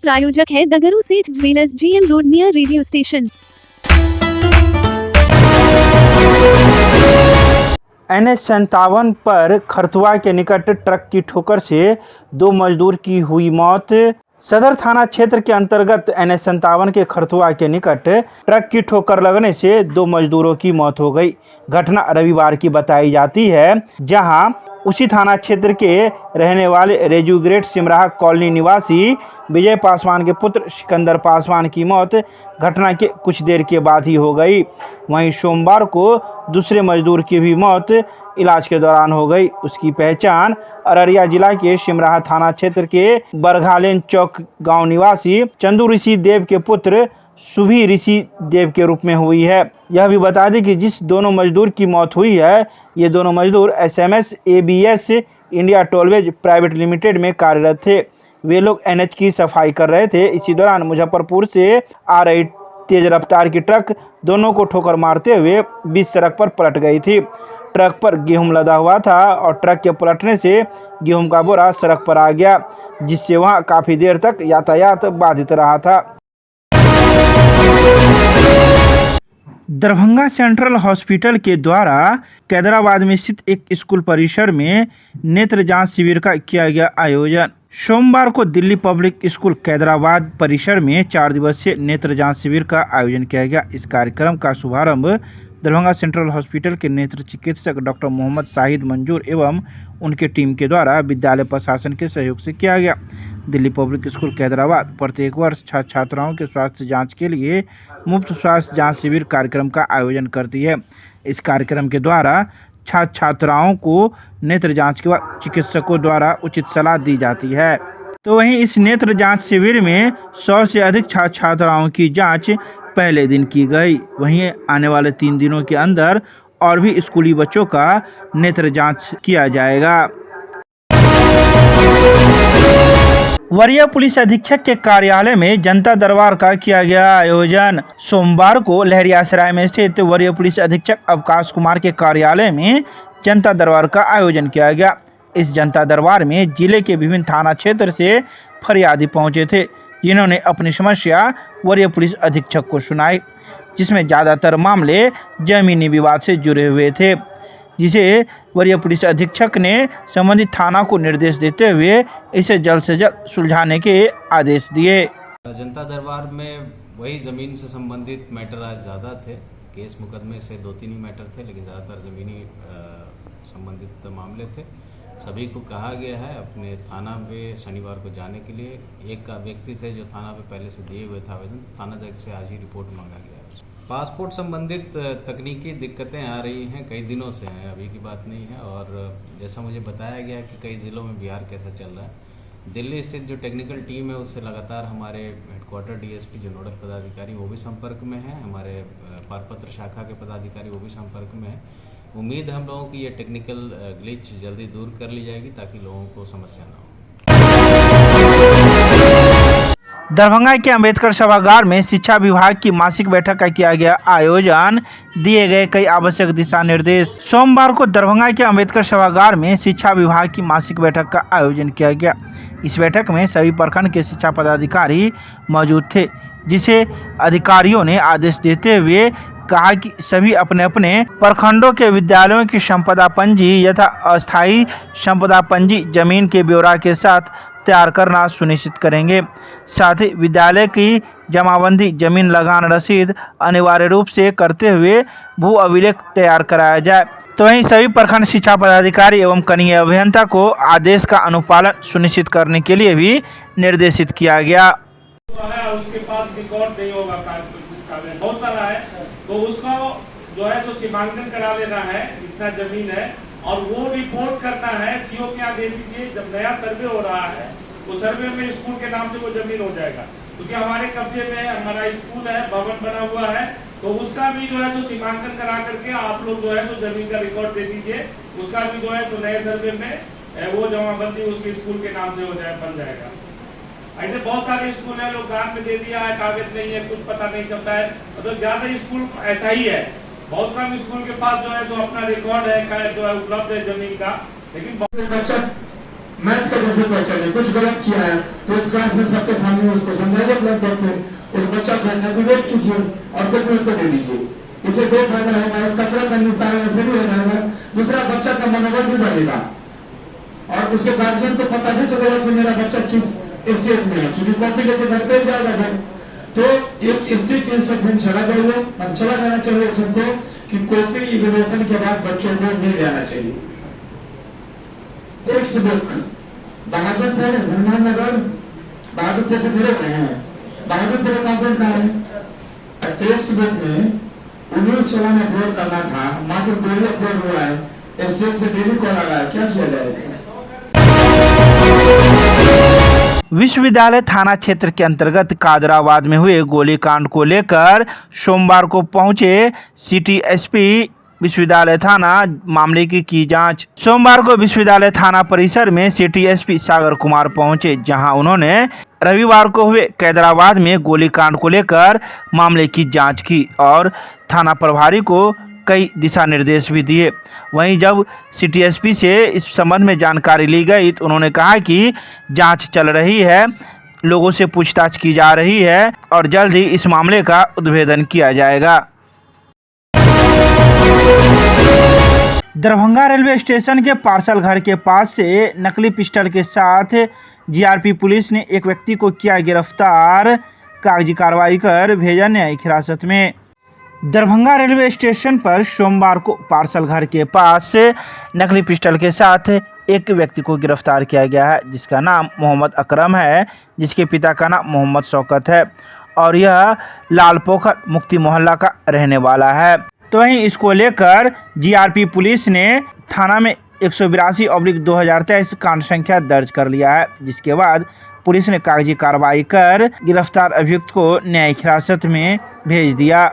प्रायोजक है दगरू सेठ jewellers, GM road near radio station. NH57 पर खरथुआ के निकट ट्रक की ठोकर से 2 मजदूर की हुई मौत। सदर थाना क्षेत्र के अंतर्गत NH57 के खरथुआ के निकट ट्रक की ठोकर लगने से 2 मजदूरों की मौत हो गई। घटना रविवार की बताई जाती है, जहां उसी थाना क्षेत्र के रहने वाले रेजुग्रेट सिमराह कॉलोनी निवासी विजय पासवान के पुत्र सिकंदर पासवान की मौत घटना के कुछ देर के बाद ही हो गई। वहीं सोमवार को दूसरे मजदूर की भी मौत इलाज के दौरान हो गई। उसकी पहचान अररिया जिला के सिमराह थाना क्षेत्र के बरघालेन चौक गांव निवासी चंदू ऋषि देव के पुत्र सुभी ऋषि देव के रूप में हुई है। यह भी बता दें कि जिस दोनों मजदूर की मौत हुई है, ये दोनों मजदूर SMS ABS India tollways private limited में कार्यरत थे। वे लोग NH की सफाई कर रहे थे। इसी दौरान मुजफ्फरपुर से आ रही तेज रफ्तार की ट्रक दोनों को ठोकर मारते हुए बीच सड़क पर पलट गई थी। ट्रक पर गेहूं लदा हुआ था और ट्रक के पलटने से गेहूं का बोरा सड़क पर आ गया, जिससे वहां काफी देर तक यातायात बाधित रहा था। दरभंगा सेंट्रल हॉस्पिटल के द्वारा कैदराबाद में स्थित एक स्कूल परिसर में नेत्र जांच शिविर का किया गया आयोजन। सोमवार को दिल्ली पब्लिक स्कूल कैदराबाद परिसर में 4 दिवसीय नेत्र जांच शिविर का आयोजन किया गया। इस कार्यक्रम का शुभारंभ दरभंगा सेंट्रल हॉस्पिटल के नेत्र चिकित्सक डॉक्टर मोहम्मद शाहिद मंजूर एवं उनके टीम के द्वारा विद्यालय प्रशासन के सहयोग से किया गया। दिल्ली पब्लिक स्कूल कैदराबाद प्रत्येक वर्ष छात्र छात्राओं के स्वास्थ्य जांच के लिए मुफ्त स्वास्थ्य जांच शिविर कार्यक्रम का आयोजन करती है। इस कार्यक्रम के द्वारा छात्र छात्राओं को नेत्र जांच के बाद चिकित्सकों द्वारा उचित सलाह दी जाती है। तो वहीं इस नेत्र जांच शिविर में 100 से अधिक छात्र छात्राओं की जांच पहले दिन की गई। वहीं आने वाले 3 दिनों के अंदर और भी स्कूली बच्चों का नेत्र जांच किया जाएगा। वरीय पुलिस अधीक्षक के कार्यालय में जनता दरबार का किया गया आयोजन। सोमवार को लहरियासराय में स्थित वरीय पुलिस अधीक्षक अवकाश कुमार के कार्यालय में जनता दरबार का आयोजन किया गया। इस जनता दरबार में जिले के विभिन्न थाना क्षेत्र से फरियादी पहुंचे थे, जिन्होंने अपनी समस्या वरीय पुलिस अधीक्षक को सुनाई, जिसमें ज़्यादातर मामले जमीनी विवाद से जुड़े हुए थे, जिसे वरीय पुलिस अधीक्षक ने संबंधित थाना को निर्देश देते हुए इसे जल्द से जल्द सुलझाने के आदेश दिए। जनता दरबार में वही ज़मीन से संबंधित मैटर आज ज़्यादा थे। केस मुकदमे से 2-3 ही मैटर थे, लेकिन ज़्यादातर ज़मीनी संबंधित मामले थे। सभी को कहा गया है अपने थाना पे शनिवार को जाने के लिए। एक व्यक्ति थे जो थाना पे पहले से दिए हुए थे आवेदन, थाना जज से आज ही रिपोर्ट मांगा गया है। पासपोर्ट संबंधित तकनीकी दिक्कतें आ रही हैं, कई दिनों से हैं, अभी की बात नहीं है। और जैसा मुझे बताया गया कि कई ज़िलों में बिहार कैसा चल रहा है। दिल्ली स्थित जो टेक्निकल टीम है उससे लगातार हमारे हेडक्वार्टर DSP जो नोडल पदाधिकारी वो भी संपर्क में है, हमारे पारपत्र शाखा के पदाधिकारी वो भी संपर्क में है। उम्मीद है हम लोगों की ये टेक्निकल ग्लिच जल्दी दूर कर ली जाएगी ताकि लोगों को समस्या ना हो। दरभंगा के अंबेडकर सभागार में शिक्षा विभाग की मासिक बैठक का किया गया आयोजन। दिए गए कई आवश्यक दिशा निर्देश। सोमवार को दरभंगा के अंबेडकर सभागार में शिक्षा विभाग की मासिक बैठक का आयोजन किया गया। इस बैठक में सभी प्रखंड के शिक्षा पदाधिकारी मौजूद थे, जिसे अधिकारियों ने आदेश देते हुए कहा कि सभी अपने अपने प्रखंडों के विद्यालयों की संपदा पंजी यथा अस्थायी संपदा पंजी जमीन के ब्यौरा के साथ तैयार करना सुनिश्चित करेंगे। साथ ही विद्यालय की जमाबंदी जमीन लगान रसीद अनिवार्य रूप से करते हुए भू अभिलेख तैयार कराया जाए। तो वहीं सभी प्रखंड शिक्षा पदाधिकारी एवं कनीय अभियंता को आदेश का अनुपालन सुनिश्चित करने के लिए भी निर्देशित किया गया। उसके पास रिकॉर्ड नहीं होगा, बहुत सारा है, तो उसको जो है तो सीमांकन करा लेना है, इतना जमीन है, और वो रिपोर्ट करना है CO के यहाँ दे दीजिए। जब नया सर्वे हो रहा है वो सर्वे में स्कूल के नाम से वो जमीन हो जाएगा, क्योंकि हमारे कब्जे में हमारा स्कूल है, भवन बना हुआ है, तो उसका भी जो है तो सीमांकन करा करके आप लोग जो है तो जमीन का रिकॉर्ड दे दीजिए। उसका भी जो है तो नए सर्वे में वो जमाबंदी उसके स्कूल के नाम से हो जाए, बन जाएगा। ऐसे बहुत सारे स्कूल है, लोग दान में दे दिया है, कागज नहीं है, कुछ पता नहीं चलता है। मतलब ज्यादा स्कूल ऐसा ही है, बहुत कम स्कूल के पास जो है तो अपना रिकॉर्ड है जो है उपलब्ध है जमीन का। लेकिन बचत मैथ का जैसे क्वेश्चन है, कुछ गलत किया है तो उस क्लास में सबके सामने उसको समझाइए ब्लैक बोर्ड पे, उस बच्चा को मोटिवेट कीजिए और फिर उसको दे दीजिए। इसे दो फायदा होगा, कचरा का निस्तारण ऐसे भी हो जाएगा, दूसरा बच्चा का मनोबल भी बढ़ेगा और उसके गार्जियन को पता भी चलेगा कि मेरा बच्चा किस स्टेट में है, क्योंकि कॉपी लेके घर पे जाएगा घर। तो एक स्ट्रिक्ट इंस्ट्रक्शन चला जाना चाहिए सबको कि कॉपी इवोल्यूशन के बाद बच्चों को मिल जाना चाहिए। टेक्स्ट बुक बहादुरपुर हनुमान नगर, बहादुरपुर से जुड़े हुए हैं, बहादुरपुर अकाउंटेंट का है। टेक्स्ट बुक में 19 चलान अपलोड करना था, मात्र 2 ही अपलोड हुआ है। स्टेट से डेली कॉल आ रहा है, क्या किया जाए इसका? विश्वविद्यालय थाना क्षेत्र के अंतर्गत कादराबाद में हुए गोलीकांड को लेकर सोमवार को पहुंचे सिटी एसपी विश्वविद्यालय थाना मामले की जांच। सोमवार को विश्वविद्यालय थाना परिसर में सिटी एसपी सागर कुमार पहुंचे, जहां उन्होंने रविवार को हुए कैदराबाद में गोलीकांड को लेकर मामले की जांच की और थाना प्रभारी को कई दिशा निर्देश भी दिए। वहीं जब सिटी एसपी से इस संबंध में जानकारी ली गई तो उन्होंने कहा कि जांच चल रही है, लोगों से पूछताछ की जा रही है और जल्द ही इस मामले का उद्भेदन किया जाएगा। दरभंगा रेलवे स्टेशन के पार्सल घर के पास से नकली पिस्टल के साथ जीआरपी पुलिस ने एक व्यक्ति को किया गिरफ्तार, कागजी कार्रवाई कर भेजा न्यायिक हिरासत में। दरभंगा रेलवे स्टेशन पर सोमवार को पार्सल घर के पास से नकली पिस्टल के साथ एक व्यक्ति को गिरफ्तार किया गया है, जिसका नाम मोहम्मद अकरम है, जिसके पिता का नाम मोहम्मद शौकत है और यह लालपोखर मुक्ति मोहल्ला का रहने वाला है। तो वहीं इसको लेकर जीआरपी पुलिस ने थाना में 182/2023 कांड संख्या दर्ज कर लिया है, जिसके बाद पुलिस ने कागजी कार्रवाई कर गिरफ्तार अभियुक्त को न्यायिक हिरासत में भेज दिया।